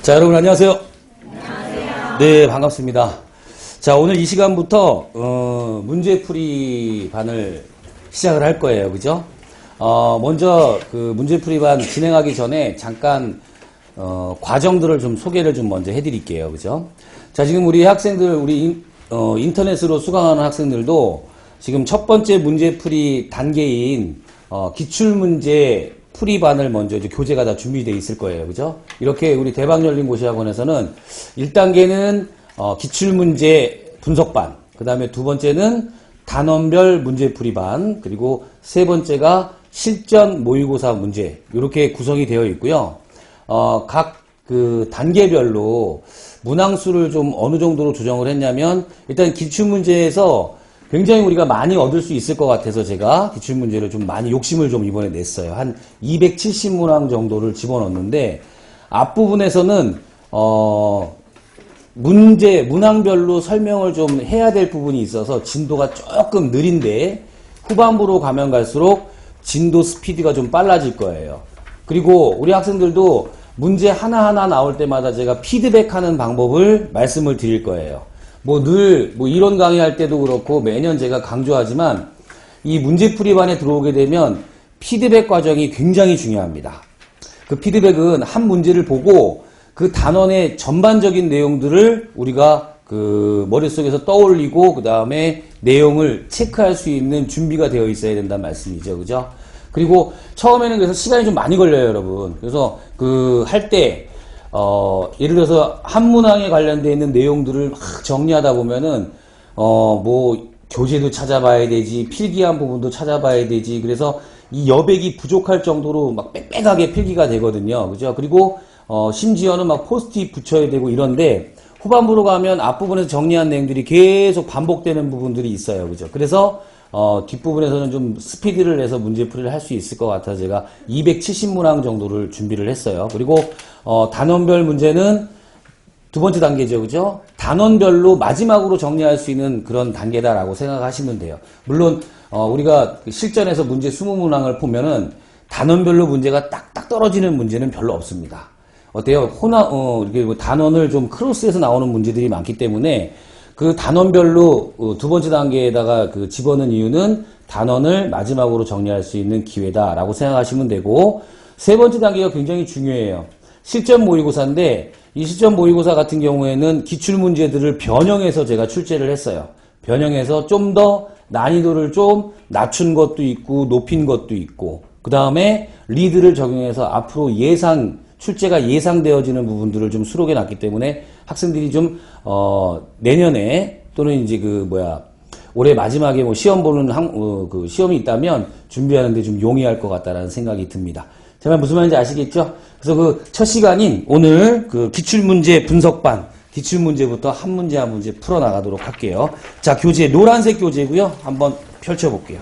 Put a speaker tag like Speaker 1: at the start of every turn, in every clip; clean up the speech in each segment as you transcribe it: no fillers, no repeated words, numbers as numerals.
Speaker 1: 자, 여러분 안녕하세요. 안녕하세요. 네, 반갑습니다. 자, 오늘 이 시간부터 문제풀이 반을 시작을 할 거예요. 그죠? 먼저 그 문제풀이 반 진행하기 전에 잠깐 과정들을 좀 소개를 좀 먼저 해드릴게요. 그죠? 자, 지금 우리 학생들, 우리 인터넷으로 수강하는 학생들도 지금 첫 번째 문제풀이 단계인 기출문제 풀이반을 먼저 이제 교재가 다 준비되어 있을 거예요. 그죠? 이렇게 우리 대박열린고시학원에서는 1단계는 기출문제 분석반, 그 다음에 두 번째는 단원별 문제풀이반, 그리고 세 번째가 실전 모의고사 문제, 이렇게 구성이 되어 있고요. 각 그 단계별로 문항수를 좀 어느 정도로 조정을 했냐면, 일단 기출문제에서 굉장히 우리가 많이 얻을 수 있을 것 같아서 제가 기출문제를 좀 많이 욕심을 좀 이번에 냈어요. 한 270문항 정도를 집어넣었는데, 앞부분에서는 문항별로 설명을 좀 해야 될 부분이 있어서 진도가 조금 느린데, 후반부로 가면 갈수록 진도 스피드가 좀 빨라질 거예요. 그리고 우리 학생들도 문제 하나하나 나올 때마다 제가 피드백하는 방법을 말씀을 드릴 거예요. 늘 이론 강의할 때도 그렇고 매년 제가 강조하지만, 이 문제풀이반에 들어오게 되면 피드백 과정이 굉장히 중요합니다. 그 피드백은 한 문제를 보고 그 단원의 전반적인 내용들을 우리가 그 머릿속에서 떠올리고 그 다음에 내용을 체크할 수 있는 준비가 되어 있어야 된다는 말씀이죠. 그죠? 그리고 처음에는 그래서 시간이 좀 많이 걸려요, 여러분. 그래서 할 때 예를 들어서 한 문항에 관련되어 있는 내용들을 막 정리하다 보면은 교재도 찾아봐야 되지, 필기한 부분도 찾아봐야 되지. 그래서 이 여백이 부족할 정도로 막 빽빽하게 필기가 되거든요. 그죠? 그리고 심지어는 막 포스트잇 붙여야 되고 이런데, 후반부로 가면 앞부분에서 정리한 내용들이 계속 반복되는 부분들이 있어요. 그죠? 그래서 뒷부분에서는 좀 스피드를 내서 문제풀이를 할 수 있을 것 같아서 제가 270문항 정도를 준비를 했어요. 그리고 단원별 문제는 두 번째 단계죠. 그죠? 단원별로 마지막으로 정리할 수 있는 그런 단계다라고 생각하시면 돼요. 물론 우리가 실전에서 문제 20문항을 보면은 단원별로 문제가 딱딱 떨어지는 문제는 별로 없습니다. 어때요? 이렇게 단원을 좀 크로스해서 나오는 문제들이 많기 때문에 그 단원별로 두 번째 단계에다가 그 집어넣은 이유는 단원을 마지막으로 정리할 수 있는 기회다라고 생각하시면 되고, 세 번째 단계가 굉장히 중요해요. 실전 모의고사인데, 이 실전 모의고사 같은 경우에는 기출문제들을 변형해서 제가 출제를 했어요. 변형해서 좀 더 난이도를 좀 낮춘 것도 있고 높인 것도 있고, 그 다음에 리드를 적용해서 앞으로 출제가 예상되어지는 부분들을 좀 수록해 놨기 때문에 학생들이 좀 내년에 또는 이제 올해 마지막에 시험 보는 시험이 있다면 준비하는데 좀 용이할 것 같다라는 생각이 듭니다. 제가 무슨 말인지 아시겠죠? 그래서 첫 시간인 오늘 기출문제 분석반, 기출문제부터 한 문제 한 문제 풀어나가도록 할게요. 자, 교재 노란색 교재고요. 한번 펼쳐볼게요.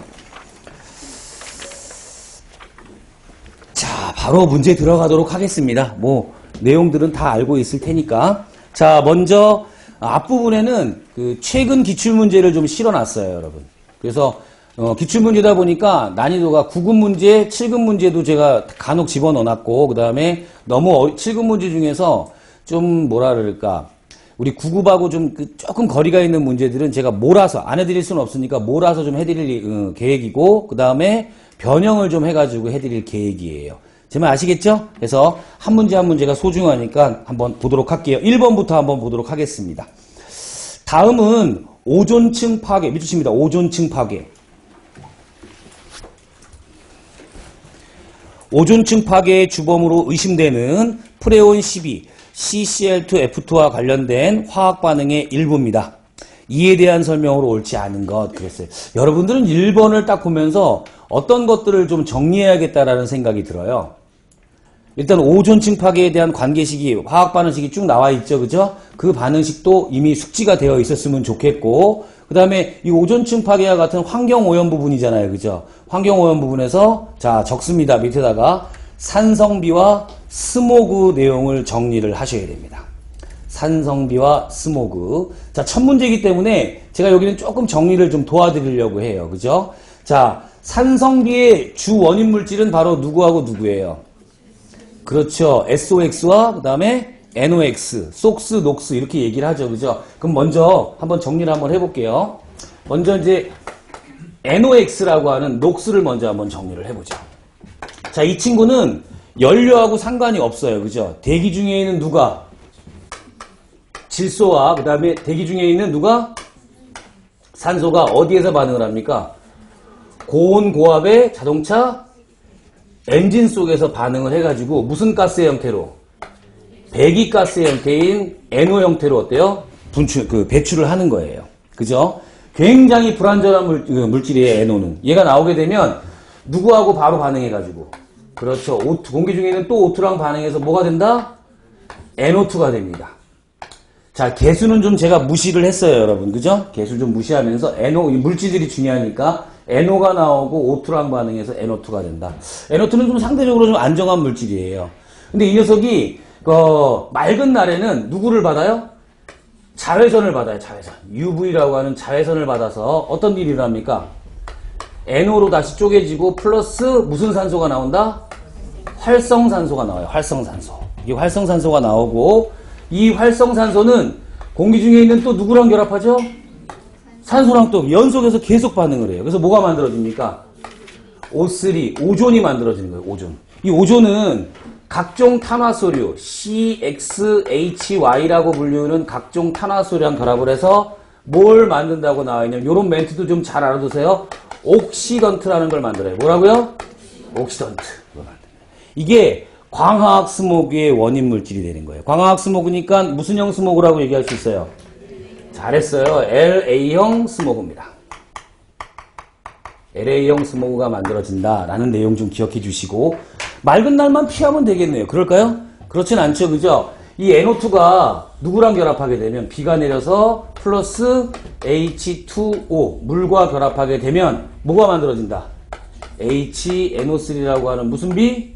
Speaker 1: 자, 바로 문제 들어가도록 하겠습니다. 내용들은 다 알고 있을 테니까. 자, 먼저 앞부분에는 최근 기출문제를 좀 실어놨어요, 여러분. 그래서 기출문제다 보니까 난이도가 9급 문제, 7급 문제도 제가 간혹 집어넣어놨고, 그 다음에 너무 7급 문제 중에서 좀 우리 9급하고 조금 거리가 있는 문제들은 제가 몰아서, 안 해드릴 수는 없으니까 몰아서 좀 해드릴 계획이고, 그 다음에 변형을 좀 해가지고 해드릴 계획이에요. 제 말 아시겠죠? 그래서 한 문제 한 문제가 소중하니까 한번 보도록 할게요. 1번부터 한번 보도록 하겠습니다. 다음은 오존층 파괴, 밑줄칩니다. 오존층 파괴. 오존층 파괴의 주범으로 의심되는 프레온 12, CCl2F2와 관련된 화학 반응의 일부입니다. 이에 대한 설명으로 옳지 않은 것, 그랬어요. 여러분들은 1번을 딱 보면서 어떤 것들을 좀 정리해야겠다라는 생각이 들어요. 일단 오존층 파괴에 대한 관계식이, 화학 반응식이 쭉 나와 있죠. 그죠? 그 반응식도 이미 숙지가 되어 있었으면 좋겠고, 그 다음에 이 오존층 파괴와 같은 환경오염 부분이잖아요. 그죠? 환경오염 부분에서, 자, 적습니다. 밑에다가 산성비와 스모그 내용을 정리를 하셔야 됩니다. 산성비와 스모그. 자, 첫 문제이기 때문에 제가 여기는 조금 정리를 좀 도와드리려고 해요. 그죠? 자, 산성비의 주 원인 물질은 바로 누구하고 누구예요? 그렇죠. SOX와 그 다음에 NOx, 속스, 녹스 이렇게 얘기를 하죠. 그죠? 그럼 먼저 한번 정리를 한번 해볼게요. 먼저 이제 NOx라고 하는 녹스를 먼저 한번 정리를 해보죠. 자, 이 친구는 연료하고 상관이 없어요. 그죠? 대기 중에 있는 누가? 질소와 그 다음에 대기 중에 있는 누가? 산소가 어디에서 반응을 합니까? 고온 고압의 자동차 엔진 속에서 반응을 해가지고 무슨 가스의 형태로? 배기가스의 형태인 NO 형태로 어때요? 배출을 하는 거예요. 그죠? 굉장히 불안전한 물질이에요, NO는. 얘가 나오게 되면 누구하고 바로 반응해가지고. 그렇죠. O2, 공기 중에 있는 또 O2랑 반응해서 뭐가 된다? NO2가 됩니다. 자, 개수는 좀 제가 무시를 했어요, 여러분. 그죠? 개수 좀 무시하면서 NO, 물질들이 중요하니까 NO가 나오고 O2랑 반응해서 NO2가 된다. NO2는 좀 상대적으로 좀 안정한 물질이에요. 근데 이 녀석이 맑은 날에는 누구를 받아요? 자외선을 받아요. 자외선. UV라고 하는 자외선을 받아서 어떤 일이 일어납니까? NO로 다시 쪼개지고 플러스 무슨 산소가 나온다? 활성산소가 나와요. 활성산소. 이 활성산소가 나오고 이 활성산소는 공기 중에 있는 또 누구랑 결합하죠? 산소랑 또 연속해서 계속 반응을 해요. 그래서 뭐가 만들어집니까? O3, 오존이 만들어지는 거예요. 오존. 이 오존은 각종 탄화소류, CXHY라고 불리우는 각종 탄화소류랑 결합을 해서 뭘 만든다고 나와 있냐면, 요런 멘트도 좀 잘 알아두세요. 옥시던트라는 걸 만들어요. 뭐라고요? 옥시던트. 이게 광화학 스모그의 원인 물질이 되는 거예요. 광화학 스모그니까 무슨 형 스모그라고 얘기할 수 있어요? 잘했어요. LA형 스모그입니다. LA형 스모그가 만들어진다라는 내용 좀 기억해 주시고, 맑은 날만 피하면 되겠네요. 그럴까요? 그렇진 않죠. 그죠? 이 NO2가 누구랑 결합하게 되면 비가 내려서 플러스 H2O 물과 결합하게 되면 뭐가 만들어진다? HNO3라고 하는 무슨 비?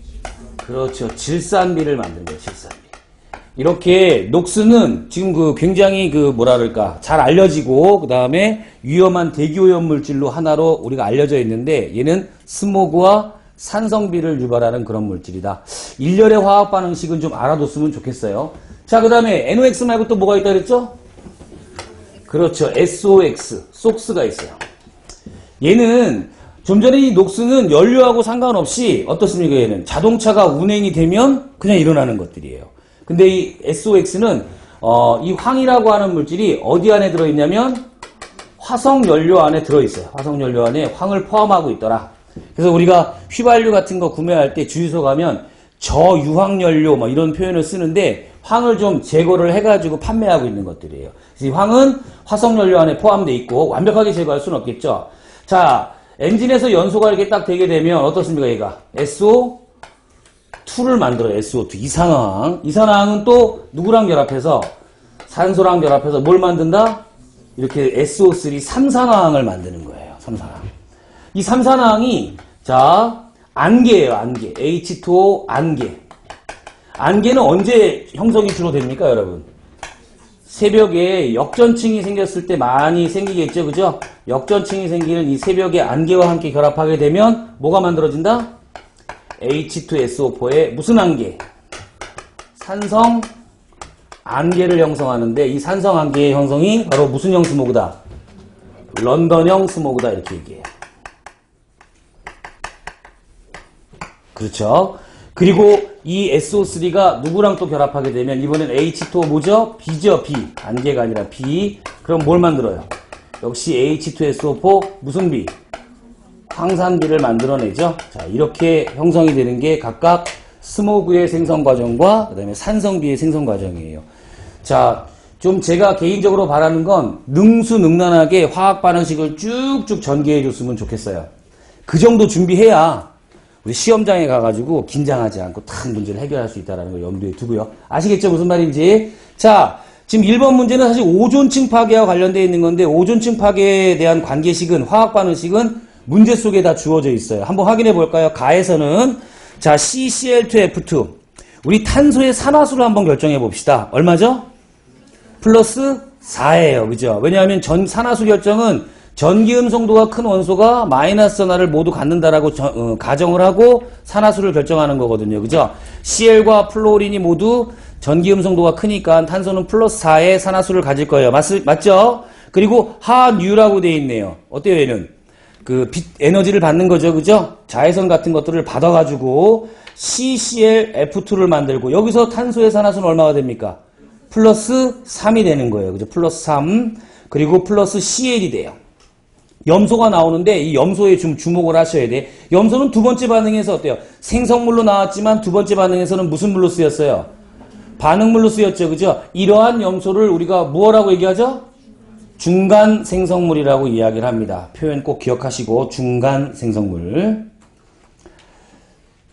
Speaker 1: 그렇죠. 질산비를 만드는 거예요. 질산비. 이렇게 녹스는 지금 굉장히 뭐랄까 잘 알려지고 그 다음에 위험한 대기오염 물질로 하나로 우리가 알려져 있는데, 얘는 스모그와 산성비를 유발하는 그런 물질이다. 일련의 화학 반응식은 좀 알아뒀으면 좋겠어요. 자, 그 다음에 NOx 말고 또 뭐가 있다 그랬죠? 그렇죠. SOX, 속스가 있어요. 얘는 좀 전에 이 녹스는 연료하고 상관없이 어떻습니까? 얘는 자동차가 운행이 되면 그냥 일어나는 것들이에요. 근데 이 SOX는 이 황이라고 하는 물질이 어디 안에 들어있냐면 화석연료 안에 들어있어요. 화석연료 안에 황을 포함하고 있더라. 그래서 우리가 휘발유 같은 거 구매할 때 주유소 가면 저유황연료 뭐 이런 표현을 쓰는데, 황을 좀 제거를 해가지고 판매하고 있는 것들이에요. 그래서 이 황은 화석연료 안에 포함되어 있고 완벽하게 제거할 수는 없겠죠. 자, 엔진에서 연소가 이렇게 딱 되게 되면 어떻습니까? 얘가 SO2를 만들어요. SO2. 이산화황. 이산화황은 또 누구랑 결합해서? 산소랑 결합해서 뭘 만든다? 이렇게 SO3 삼산화황을 만드는 거예요. 삼산화황. 이 삼산화황이 안개예요. 안개. H2O 안개. 안개는 언제 형성이 주로 됩니까, 여러분? 새벽에 역전층이 생겼을 때 많이 생기겠죠, 그죠? 역전층이 생기는 이 새벽에 안개와 함께 결합하게 되면 뭐가 만들어진다? H2SO4의 무슨 안개? 산성 안개를 형성하는데, 이 산성 안개의 형성이 바로 무슨 형 스모그다? 런던형 스모그다, 이렇게 얘기해요. 그렇죠. 그리고 이 SO3가 누구랑 또 결합하게 되면 이번엔 H2O 뭐죠? B죠. B. 안개가 아니라 B. 그럼 뭘 만들어요? 역시 H2SO4 무슨 비? 황산비를 만들어내죠. 자, 이렇게 형성이 되는 게 각각 스모그의 생성 과정과 그 다음에 산성비의 생성 과정이에요. 자, 좀 제가 개인적으로 바라는 건 능수능란하게 화학 반응식을 쭉쭉 전개해 줬으면 좋겠어요. 그 정도 준비해야 우리 시험장에 가가지고 긴장하지 않고 탁 문제를 해결할 수 있다는 걸 염두에 두고요. 아시겠죠? 무슨 말인지. 자, 지금 1번 문제는 사실 오존층 파괴와 관련되어 있는 건데, 오존층 파괴에 대한 관계식은, 화학 반응식은 문제 속에 다 주어져 있어요. 한번 확인해 볼까요? 가에서는 자, CCl2F2. 우리 탄소의 산화수를 한번 결정해 봅시다. 얼마죠? 플러스 4예요. 그죠? 왜냐하면 산화수 결정은 전기음성도가 큰 원소가 마이너스 하나를 모두 갖는다라고 가정을 하고 산화수를 결정하는 거거든요. 그죠? Cl과 플로린이 모두 전기 음성도가 크니까 탄소는 플러스 4의 산화수를 가질 거예요. 맞죠? 그리고 하뉴라고 되어 있네요. 어때요, 얘는? 그 빛 에너지를 받는 거죠. 그죠? 자외선 같은 것들을 받아가지고 CClF2를 만들고 여기서 탄소의 산화수는 얼마가 됩니까? 플러스 3이 되는 거예요. 그죠? 플러스 3 그리고 플러스 Cl이 돼요. 염소가 나오는데 이 염소에 좀 주목을 하셔야 돼. 염소는 두 번째 반응에서 어때요? 생성물로 나왔지만 두 번째 반응에서는 무슨 물로 쓰였어요? 반응물로 쓰였죠. 그죠? 이러한 염소를 우리가 무엇라고 얘기하죠? 중간 생성물이라고 이야기를 합니다. 표현 꼭 기억하시고 중간 생성물.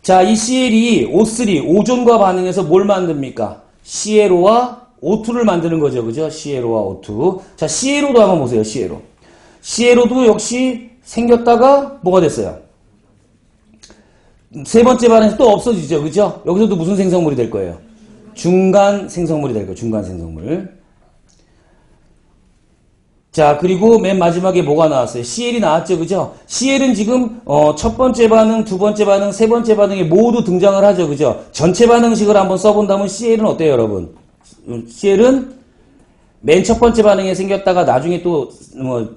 Speaker 1: 자, 이 CL이 O3, 오존과 반응해서 뭘 만듭니까? CLO와 O2를 만드는 거죠. 그죠? CLO와 O2. 자, CLO도 한번 보세요. CLO. CLO도 역시 생겼다가 뭐가 됐어요? 세 번째 반응에서 또 없어지죠. 그죠? 여기서도 무슨 생성물이 될 거예요? 중간 생성물이 될 거예요. 중간 생성물. 자, 그리고 맨 마지막에 뭐가 나왔어요? CL이 나왔죠. 그죠? CL은 지금 첫 번째 반응, 두 번째 반응, 세 번째 반응에 모두 등장을 하죠. 그죠? 전체 반응식을 한번 써본다면 CL은 어때요, 여러분? CL은 맨 첫 번째 반응에 생겼다가 나중에 또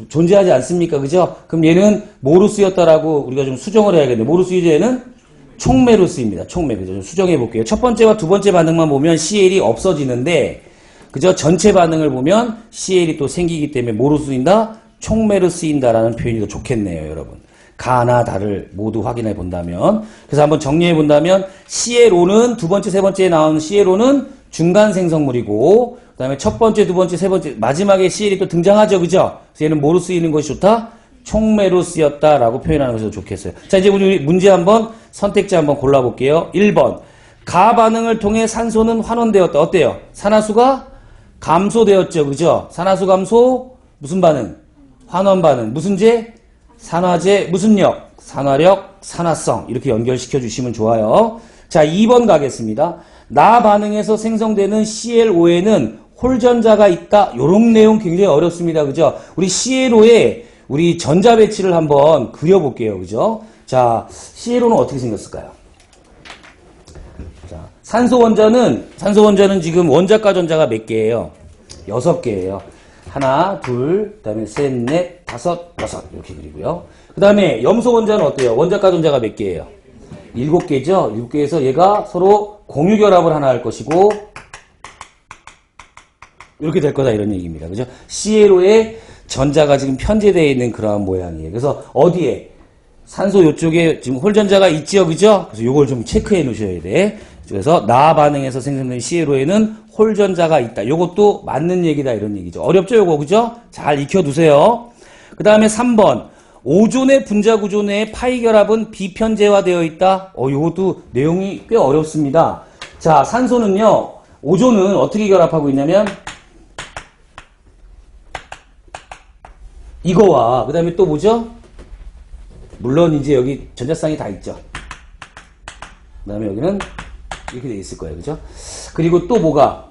Speaker 1: 존재하지 않습니까? 그죠? 그럼 얘는 뭐로 쓰였다라고 우리가 좀 수정을 해야겠네요. 뭐로 쓰이죠? 얘는 촉매로 쓰입니다. 촉매. 그죠? 좀 수정해 볼게요. 첫 번째와 두 번째 반응만 보면 CL이 없어지는데 그죠? 전체 반응을 보면 CL이 또 생기기 때문에 뭐로 쓰인다? 촉매로 쓰인다라는 표현이 더 좋겠네요, 여러분. 가나 다를 모두 확인해 본다면. 그래서 한번 정리해 본다면 CLO는 두 번째, 세 번째에 나오는 CLO는 중간 생성물이고 그 다음에 첫 번째, 두 번째, 세 번째 마지막에 CL이 또 등장하죠. 그죠? 그래서 얘는 뭐로 쓰이는 것이 좋다? 촉매로 쓰였다라고 표현하는 것이 더 좋겠어요. 자, 이제 우리 문제 한번 선택지 한번 골라볼게요. 1번. 가 반응을 통해 산소는 환원되었다. 어때요? 산화수가 감소되었죠. 그죠? 산화수 감소, 무슨 반응? 환원 반응. 무슨 제? 산화제, 무슨 력? 산화력, 산화성. 이렇게 연결시켜 주시면 좋아요. 자, 2번 가겠습니다. 나 반응에서 생성되는 CLO에는 홀전자가 있다. 요런 내용 굉장히 어렵습니다. 그죠? 우리 CLO에 우리 전자 배치를 한번 그려볼게요. 그죠? 자, CLO는 어떻게 생겼을까요? 자, 산소 원자는 지금 원자과 전자가 몇 개예요? 6개예요. 하나, 둘, 그 다음에 셋, 넷, 다섯, 여섯. 이렇게 그리고요. 그 다음에 염소 원자는 어때요? 원자과 전자가 몇 개예요? 7개죠? 7개에서 얘가 서로 공유결합을 하나 할 것이고, 이렇게 될 거다, 이런 얘기입니다. 그죠? CLO에 전자가 지금 편제되어 있는 그러한 모양이에요. 그래서 어디에? 산소 요쪽에 지금 홀전자가 있죠? 그죠? 그래서 요걸 좀 체크해 놓으셔야 돼. 그래서 나 반응에서 생성된 CLO에는 홀전자가 있다. 요것도 맞는 얘기다, 이런 얘기죠. 어렵죠, 요거? 그죠? 잘 익혀두세요. 그 다음에 3번. 오존의 분자 구조 내에 파이 결합은 비편제화되어 있다. 요것도 내용이 꽤 어렵습니다. 자, 산소는요, 오존은 어떻게 결합하고 있냐면, 이거와, 그 다음에 또 뭐죠? 물론 이제 여기 전자쌍이 다 있죠. 그 다음에 여기는 이렇게 돼 있을 거예요. 그죠? 그리고 또 뭐가?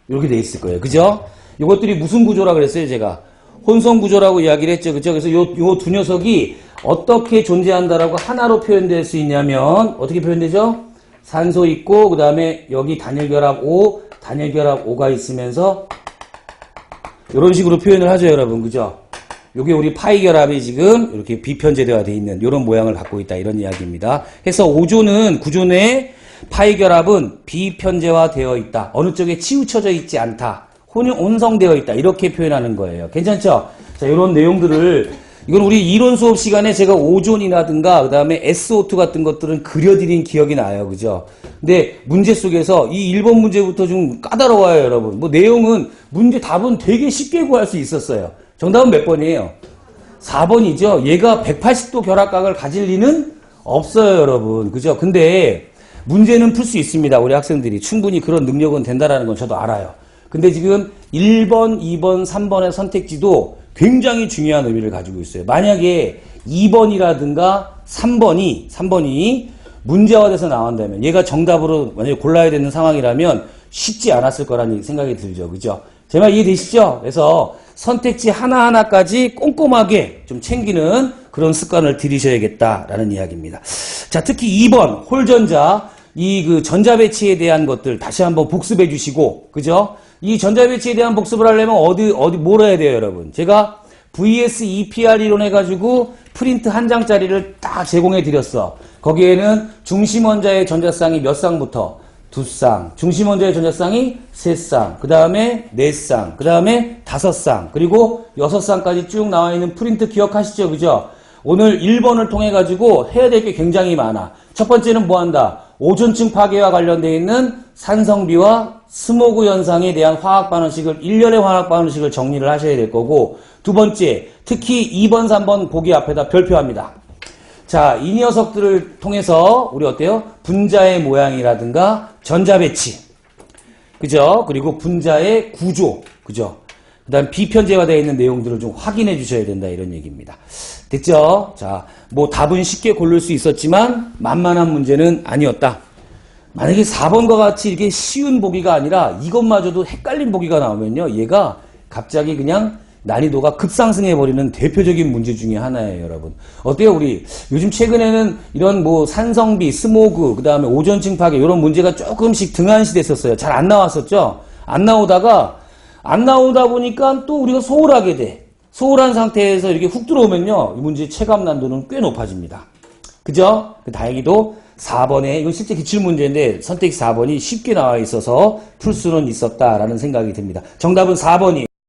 Speaker 1: 이렇게 돼 있을 거예요. 그죠? 이것들이 무슨 구조라 그랬어요, 제가? 혼성 구조라고 이야기를 했죠. 그죠? 그래서 요 두 녀석이 어떻게 존재한다라고 하나로 표현될 수 있냐면, 어떻게 표현되죠? 산소 있고, 그 다음에 여기 단일결합 O, 단일결합 O가 있으면서, 이런 식으로 표현을 하죠, 여러분. 그죠? 요게 우리 파이 결합이 지금 이렇게 비편제되어 되어 있는 이런 모양을 갖고 있다, 이런 이야기입니다. 해서 오존은 구조 내에 파이 결합은 비편제화 되어 있다. 어느 쪽에 치우쳐져 있지 않다. 혼성되어 있다. 이렇게 표현하는 거예요. 괜찮죠? 자, 이런 내용들을, 이건 우리 이론 수업 시간에 제가 오존이라든가, 그 다음에 SO2 같은 것들은 그려드린 기억이 나요. 그죠? 근데 문제 속에서 이 1번 문제부터 좀 까다로워요, 여러분. 뭐 내용은, 답은 되게 쉽게 구할 수 있었어요. 정답은 몇 번이에요? 4번이죠? 얘가 180도 결합각을 가질 리는 없어요, 여러분. 그죠? 근데 문제는 풀 수 있습니다. 우리 학생들이. 충분히 그런 능력은 된다라는 건 저도 알아요. 근데 지금 1번, 2번, 3번의 선택지도 굉장히 중요한 의미를 가지고 있어요. 만약에 2번이라든가 3번이 문제화돼서 나온다면, 얘가 정답으로 만약에 골라야 되는 상황이라면 쉽지 않았을 거라는 생각이 들죠. 그죠? 제 말 이해되시죠? 그래서 선택지 하나하나까지 꼼꼼하게 좀 챙기는 그런 습관을 들이셔야겠다라는 이야기입니다. 자, 특히 2번 홀전자 이 그 전자배치에 대한 것들 다시 한번 복습해 주시고, 그죠? 이 전자배치에 대한 복습을 하려면 뭘 해야 돼요, 여러분? 제가 VS EPR 이론 해가지고 프린트 한 장짜리를 딱 제공해 드렸어. 거기에는 중심원자의 전자쌍이 몇 쌍부터? 2쌍. 중심원자의 전자쌍이 3쌍. 그 다음에 4쌍. 그 다음에 5쌍. 그리고 6쌍까지 쭉 나와 있는 프린트 기억하시죠? 그죠? 오늘 1번을 통해 가지고 해야 될 게 굉장히 많아. 첫 번째는 뭐 한다? 오존층 파괴와 관련되어 있는 산성비와 스모그 현상에 대한 화학 반응식을, 일련의 화학 반응식을 정리를 하셔야 될 거고, 두 번째, 특히 2번, 3번 보기 앞에다 별표합니다. 자, 이 녀석들을 통해서 우리 어때요? 분자의 모양이라든가 전자 배치, 그죠? 그리고 분자의 구조, 그죠? 그 다음 비편제화되어 있는 내용들을 좀 확인해 주셔야 된다, 이런 얘기입니다. 됐죠? 자, 뭐 답은 쉽게 고를 수 있었지만 만만한 문제는 아니었다. 만약에 4번과 같이 이렇게 쉬운 보기가 아니라 이것마저도 헷갈린 보기가 나오면요, 얘가 갑자기 그냥 난이도가 급상승해버리는 대표적인 문제 중에 하나예요, 여러분. 어때요, 우리? 요즘 최근에는 이런 뭐 산성비, 스모그, 그 다음에 오존층 파괴, 이런 문제가 조금씩 등한시 됐었어요. 잘 안 나왔었죠? 안 나오다 보니까 또 우리가 소홀하게 돼. 소홀한 상태에서 이렇게 훅 들어오면요, 이 문제 체감 난도는 꽤 높아집니다. 그죠? 다행히도 4번에, 이건 실제 기출문제인데 선택지 4번이 쉽게 나와 있어서 풀 수는 있었다라는 생각이 듭니다. 정답은 4번이